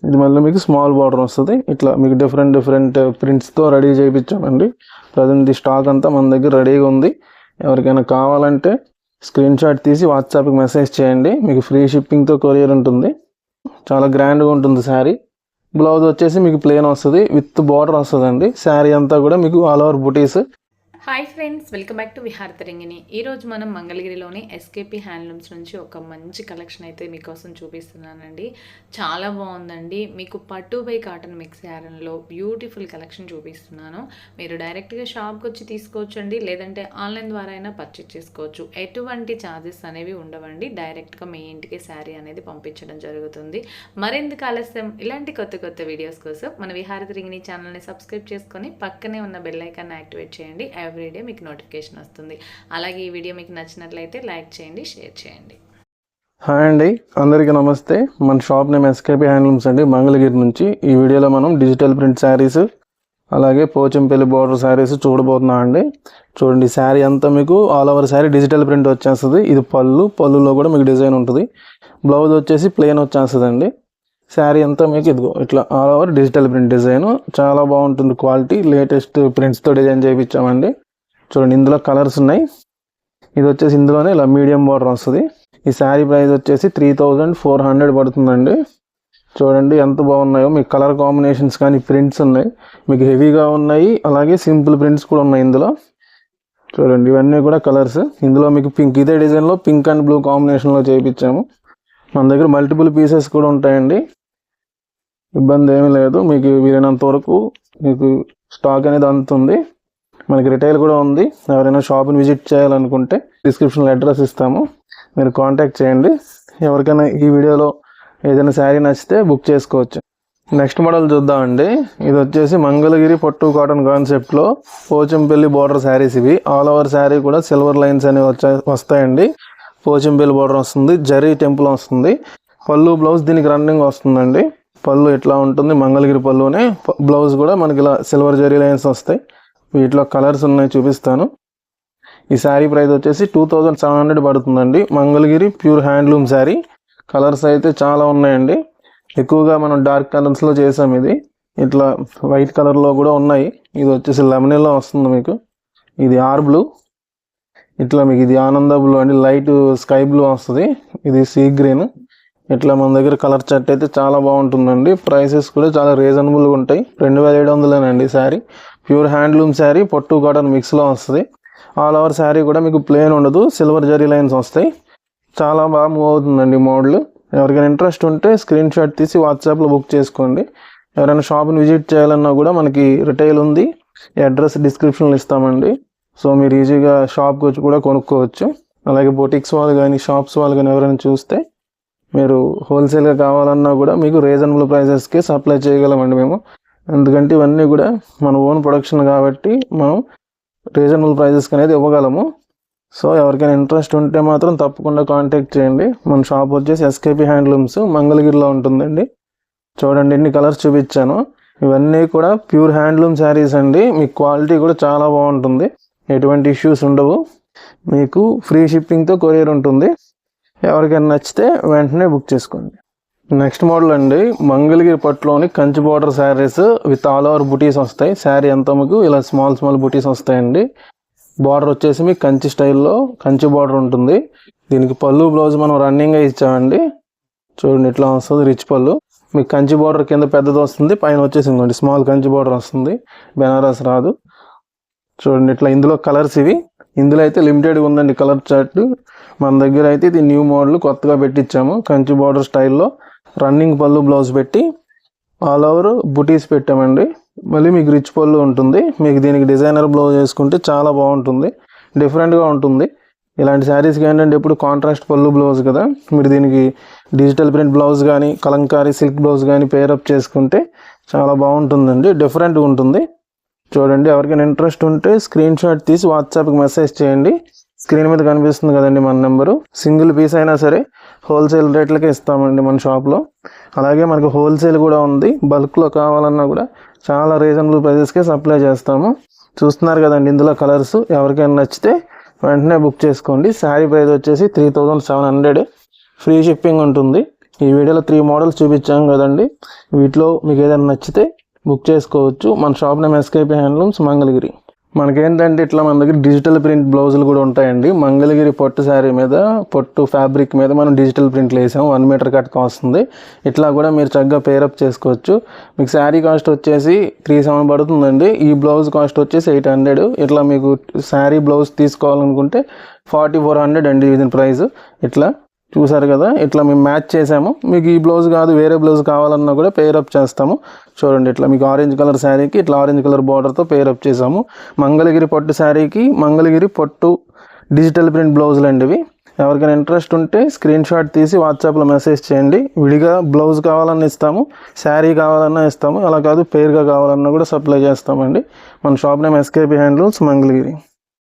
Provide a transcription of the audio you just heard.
ఇది మళ్ళీ మీకు స్మాల్ బార్డర్ వస్తుంది. ఇట్లా మీకు డిఫరెంట్ ప్రింట్స్తో రెడీ చేయించామండి. ప్రజెంట్ ఈ స్టాక్ అంతా మన దగ్గర రెడీగా ఉంది. ఎవరికైనా కావాలంటే స్క్రీన్ షాట్ తీసి వాట్సాప్కి మెసేజ్ చేయండి. మీకు ఫ్రీ షిప్పింగ్తో కొరియర్ ఉంటుంది. చాలా గ్రాండ్గా ఉంటుంది శారీ. బ్లౌజ్ వచ్చేసి మీకు ప్లెయిన్ వస్తుంది, విత్ బార్డర్ వస్తుందండి. శారీ అంతా కూడా మీకు all over butis. Hi friends, welcome back to Vihar Tarangini. ఈరోజు మనం మంగళగిరిలోని ఎస్కేపీ హ్యాండ్లూమ్స్ నుంచి ఒక మంచి కలెక్షన్ అయితే మీకోసం చూపిస్తున్నానండి. చాలా బాగుందండి. మీకు పట్టు బై కాటన్ మిక్స్ యారన్లో బ్యూటిఫుల్ కలెక్షన్ చూపిస్తున్నాను. మీరు డైరెక్ట్గా షాప్కి వచ్చి తీసుకోవచ్చు అండి, లేదంటే ఆన్లైన్ ద్వారా అయినా పర్చేస్ చేసుకోవచ్చు. ఎటువంటి ఛార్జెస్ అనేవి ఉండవండి. డైరెక్ట్గా మీ ఇంటికి శారీ అనేది పంపించడం జరుగుతుంది. మరెందుకు ఆలస్యం, ఇలాంటి కొత్త వీడియోస్ కోసం మన విహార్ తరంగిణి ఛానల్ని సబ్స్క్రైబ్ చేసుకొని పక్కనే ఉన్న బెల్ ఐకాన్ని యాక్టివేట్ చేయండి. ఎవ్రీడే మీకు నోటిఫికేషన్ వస్తుంది. అలాగే ఈ వీడియో మీకు నచ్చినట్లయితే లైక్ చేయండి, షేర్ చేయండి. హాయ్ అండి, అందరికీ నమస్తే. మన షాప్ నేమ్ ఎస్కేపీ హ్యాండ్లూమ్స్ అండి, మంగళగిరి నుంచి. ఈ వీడియోలో మనం డిజిటల్ ప్రింట్ శారీస్ అలాగే పోచంపల్లి బార్డర్ శారీస్ చూడబోతున్నాం అండి. చూడండి, శారీ అంతా మీకు all over sari digital print వచ్చేస్తుంది. ఇది పళ్ళులో కూడా మీకు డిజైన్ ఉంటుంది. బ్లౌజ్ వచ్చేసి ప్లెయిన్ వచ్చేస్తుంది అండి. శారీ అంతా మీకు ఇదిగో ఇట్లా all over digital print design. చాలా బాగుంటుంది క్వాలిటీ. లేటెస్ట్ ప్రింట్స్తో డిజైన్ చేయించామండి. చూడండి, ఇందులో కలర్స్ ఉన్నాయి. ఇది వచ్చేసి ఇందులోనే ఇలా మీడియం బార్డర్ వస్తుంది. ఈ శారీ ప్రైస్ వచ్చేసి 3400 పడుతుందండి. చూడండి ఎంత బాగున్నాయో. మీకు కలర్ కాంబినేషన్స్ కానీ ప్రింట్స్ ఉన్నాయి, మీకు హెవీగా ఉన్నాయి, అలాగే సింపుల్ ప్రింట్స్ కూడా ఉన్నాయి ఇందులో. చూడండి, ఇవన్నీ కూడా కలర్స్. ఇందులో మీకు పింక్, ఇదే డిజైన్లో పింక్ అండ్ బ్లూ కాంబినేషన్లో చేయించాము. మన దగ్గర మల్టిపుల్ పీసెస్ కూడా ఉంటాయండి, ఇబ్బంది ఏమీ లేదు. మీకు వీలైనంత వరకు మీకు స్టాక్ అనేది అందుతుంది. మనకి రిటైల్ కూడా ఉంది. ఎవరైనా షాప్ని విజిట్ చేయాలనుకుంటే డిస్క్రిప్షన్లో అడ్రస్ ఇస్తాము, మీరు కాంటాక్ట్ చేయండి. ఎవరికైనా ఈ వీడియోలో ఏదైనా శారీ నచ్చితే బుక్ చేసుకోవచ్చు. నెక్స్ట్ మోడల్ చూద్దామండి. ఇది వచ్చేసి మంగళగిరి పట్టు కాటన్ కాన్సెప్ట్లో పోచంపల్లి బార్డర్ శారీస్. ఇవి ఆల్ ఓవర్ శారీ కూడా సిల్వర్ లైన్స్ అనేవి వస్తాయండి. పోచంపల్లి బార్డర్ వస్తుంది, జరీ టెంపుల్ వస్తుంది. పళ్ళు బ్లౌజ్ దీనికి రన్నింగ్ వస్తుందండి. పళ్ళు ఇట్లా ఉంటుంది, మంగళగిరి పళ్ళునే. బ్లౌజ్ కూడా మనకి ఇలా సిల్వర్ జరీ లైన్స్ వస్తాయి. వీటిలో కలర్స్ ఉన్నాయి, చూపిస్తాను. ఈ శారీ ప్రైస్ వచ్చేసి 2700 పడుతుందండి. Mangalagiri pure handloom sari. Colours అయితే చాలా ఉన్నాయండి. ఎక్కువగా మనం డార్క్ కలర్స్లో చేసాం. ఇది ఇట్లా వైట్ కలర్లో కూడా ఉన్నాయి. ఇది వచ్చేసి లెమనీలో వస్తుంది మీకు. ఇది ఆర్ బ్లూ. ఇట్లా మీకు ఇది ఆనంద బ్లూ అండి, లైట్ స్కై బ్లూ వస్తుంది. ఇది సీ గ్రీన్. ఇట్లా మన దగ్గర కలర్ చార్ట్ అయితే చాలా బాగుంటుందండి. ప్రైసెస్ కూడా చాలా రీజనబుల్గా ఉంటాయి. 2700 శారీ. ప్యూర్ హ్యాండ్లూమ్ శారీ, పట్టు కాటన్ మిక్స్లో వస్తుంది. ఆల్ ఓవర్ శారీ కూడా మీకు ప్లెయిన్ ఉండదు, సిల్వర్ జరీ లైన్స్ వస్తాయి. చాలా బాగా మూవ్ అవుతుందండి మోడల్. ఎవరికైనా ఇంట్రెస్ట్ ఉంటే స్క్రీన్ షాట్ తీసి వాట్సాప్లో బుక్ చేసుకోండి. ఎవరైనా షాప్ని విజిట్ చేయాలన్నా కూడా మనకి రిటైల్ ఉంది. ఈ అడ్రస్ డిస్క్రిప్షన్లో ఇస్తామండి. సో మీరు ఈజీగా షాప్కి వచ్చి కూడా కొనుక్కోవచ్చు. అలాగే బొటిక్స్ వాళ్ళు కానీ షాప్స్ వాళ్ళు కానీ ఎవరైనా చూస్తే మీరు హోల్సేల్గా కావాలన్నా కూడా మీకు రీజనబుల్ ప్రైజెస్కి సప్లై చేయగలమండి మేము. ఎందుకంటే ఇవన్నీ కూడా మన ఓన్ ప్రొడక్షన్ కాబట్టి మనం రీజనబుల్ ప్రైజెస్కి అనేది ఇవ్వగలము. సో ఎవరికైనా ఇంట్రెస్ట్ ఉంటే మాత్రం తప్పకుండా కాంటాక్ట్ చేయండి. మన షాప్ వచ్చేసి ఎస్కేపీ హ్యాండ్లూమ్స్ మంగళగిరిలో ఉంటుందండి. చూడండి, ఎన్ని కలర్స్ చూపించాను. ఇవన్నీ కూడా ప్యూర్ హ్యాండ్లూమ్ శారీస్ అండి. మీకు క్వాలిటీ కూడా చాలా బాగుంటుంది, ఎటువంటి ఇష్యూస్ ఉండవు. మీకు ఫ్రీ షిప్పింగ్తో కొరియర్ ఉంటుంది. ఎవరికైనా నచ్చితే వెంటనే బుక్ చేసుకోండి. నెక్స్ట్ మోడల్ అండి, మంగళగిరి పట్టులోని Kanchi border saris with all over butis వస్తాయి. శారీ అంతా మీకు ఇలా స్మాల్ బుటీస్ వస్తాయండి. బార్డర్ వచ్చేసి మీకు కంచి స్టైల్లో కంచి బార్డర్ ఉంటుంది. దీనికి పళ్ళు బ్లౌజ్ మనం రన్నింగ్గా ఇచ్చామండి. చూడండి, ఇట్లా వస్తుంది రిచ్ పళ్ళు. మీకు కంచి బార్డర్ కింద పెద్దది వస్తుంది, పైన వచ్చేసి ఇంకోండి స్మాల్ కంచి బార్డర్ వస్తుంది. బెనారస్ రాదు. చూడండి, ఇట్లా ఇందులో కలర్స్ ఇవి. ఇందులో అయితే లిమిటెడ్గా ఉందండి కలర్ చార్ట్. మన దగ్గర అయితే ఇది న్యూ మోడల్ కొత్తగా పెట్టించాము. కంచి బార్డర్ స్టైల్లో రన్నింగ్ పళ్ళు బ్లౌజ్ పెట్టి ఆల్ ఓవర్ బుటీస్ పెట్టామండి. మళ్ళీ మీకు రిచ్ పళ్ళు ఉంటుంది. మీకు దీనికి డిజైనర్ బ్లౌజ్ వేసుకుంటే చాలా బాగుంటుంది, డిఫరెంట్గా ఉంటుంది. ఇలాంటి శారీస్కి ఏంటంటే ఎప్పుడు కాంట్రాస్ట్ పళ్ళు బ్లౌజ్ కదా, మీరు దీనికి డిజిటల్ ప్రింట్ బ్లౌజ్ కానీ కలంకారీ సిల్క్ బ్లౌజ్ కానీ పేరప్ చేసుకుంటే చాలా బాగుంటుందండి, డిఫరెంట్గా ఉంటుంది. చూడండి, ఎవరికైనా ఇంట్రెస్ట్ ఉంటే స్క్రీన్ షాట్ తీసి వాట్సాప్కి మెసేజ్ చేయండి. స్క్రీన్ మీద కనిపిస్తుంది కదండి మన నెంబరు. సింగిల్ పీస్ అయినా సరే హోల్సేల్ రేట్లకే ఇస్తామండి మన షాప్లో. అలాగే మనకు హోల్సేల్ కూడా ఉంది, బల్క్లో కావాలన్నా కూడా చాలా రీజనబుల్ ప్రైజెస్కే సప్లై చేస్తాము. చూస్తున్నారు కదండి ఇందులో కలర్స్. ఎవరికైనా నచ్చితే వెంటనే బుక్ చేసుకోండి. శారీ ప్రైస్ వచ్చేసి 3700, ఫ్రీ షిప్పింగ్ ఉంటుంది. ఈ వీడియోలో 3 మోడల్స్ చూపించాం కదండి, వీటిలో మీకు ఏదైనా నచ్చితే బుక్ చేసుకోవచ్చు. మన shop name SKP handlooms Mangalagiri. మనకేంటంటే ఇట్లా మన దగ్గర డిజిటల్ ప్రింట్ బ్లౌజులు కూడా ఉంటాయండి. మంగళగిరి పట్టు శారీ మీద, పట్టు ఫ్యాబ్రిక్ మీద మనం డిజిటల్ ప్రింట్లు వేసాము. 1 మీటర్ కట్గా వస్తుంది. ఇట్లా కూడా మీరు చక్కగా పేరప్ చేసుకోవచ్చు. మీకు శారీ కాస్ట్ వచ్చేసి 3,700 పడుతుందండి. ఈ బ్లౌజ్ కాస్ట్ వచ్చేసి 800. ఇట్లా మీకు శారీ బ్లౌజ్ తీసుకోవాలనుకుంటే 4,400 అండి దీని ప్రైస్. ఇట్లా చూసారు కదా, ఇట్లా మేము మ్యాచ్ చేసాము. మీకు ఈ బ్లౌజ్ కాదు వేరే బ్లౌజ్ కావాలన్నా కూడా పేరప్ చేస్తాము. చూడండి, ఇట్లా మీకు ఆరెంజ్ కలర్ శారీకి ఇట్లా ఆరెంజ్ కలర్ బార్డర్తో పేరప్ చేసాము. మంగళగిరి పట్టు శారీకి మంగళగిరి పట్టు డిజిటల్ ప్రింట్ బ్లౌజులు అండి ఇవి. ఎవరికైనా ఇంట్రెస్ట్ ఉంటే స్క్రీన్ షాట్ తీసి వాట్సాప్లో మెసేజ్ చేయండి. విడిగా బ్లౌజ్ కావాలన్నా ఇస్తాము, శారీ కావాలన్నా ఇస్తాము. అలా కాదు పేరుగా కావాలన్నా కూడా సప్లై చేస్తామండి. మన shop name SKP handlooms Mangalagiri.